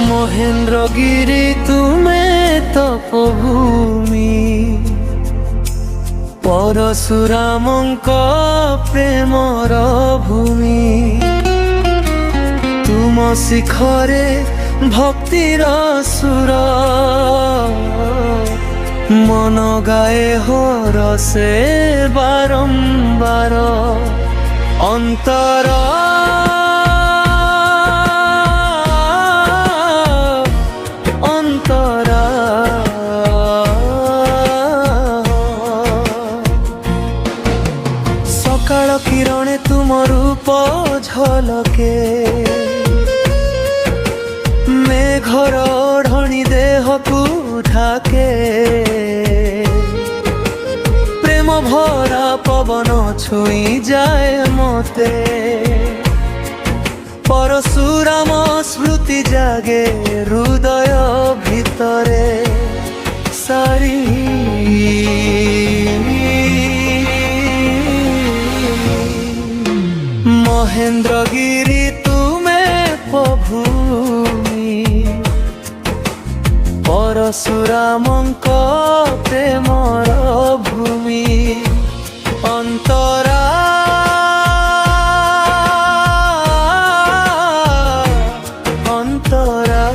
মহেন্দ্রগিরি তুমে তপভূমি, পরশুরামଙ୍କ প্রেমর ভূমি। তুম শিখরে ভক্তির সুর, মন গায়ে হরসে বারম্বার। অন্তর সকাল কিরণে তুম রূপ ঝলকে, মেঘর ওঢ়ণী দেহকু ঢাকে। প্রেম ভরা পবন ছুঁই যায় মতে, পরশুরাম স্মৃতি জাগে হৃদয় ভিতরে। সারি মহেন্দ্রগিরি তুমে ভূমি, পরশুরামଙ୍କ প্রেমর ভূমি। অন্তরা অন্তরা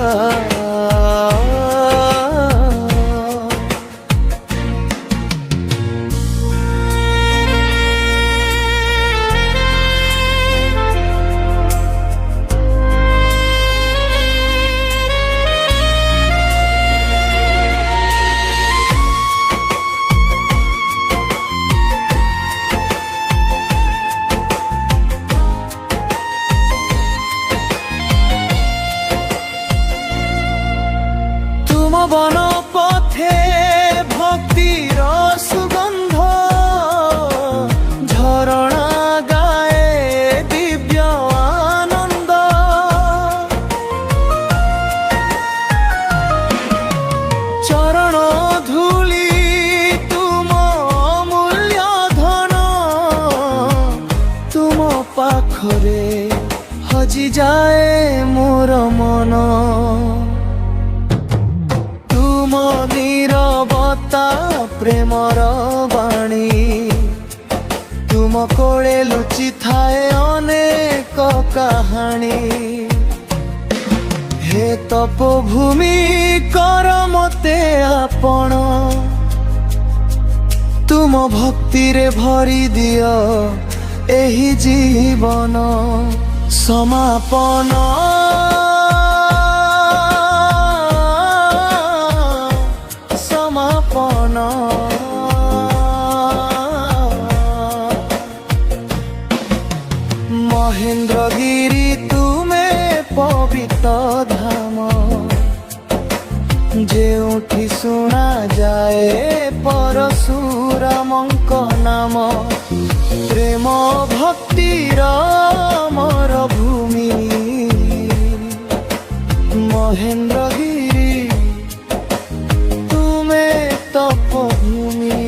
বন পথে ভক্তির সুগন্ধ, ঝরণা গায়ে দিব্য আনন্দ। চরণ ধূলি তুম অমূল্য ধন, তুম পাখরে হজি যায় মোর মন। নীরবতা প্রেমর বাণী, তুম কোলে লুচি থায়ে অনেক কাহাণী। হে তপভূমি কর মতে আপন, তুম ভক্তিরে ভরি দিও ଏହି জীবন। সমাপন সমাপন মহেন্দ্রগিরি তুমে পবিত্র ধাম, ଯେଉଁଠି ଶୁଣା ଯାଏ ପରଶୁରାମଙ୍କ ନାମ। ପ୍ରେମ ଭକ୍ତିର ମୋର ଭୂମି, ମହେନ୍ଦ୍ରଗିରି ତୁମେ ତପଭୂମି।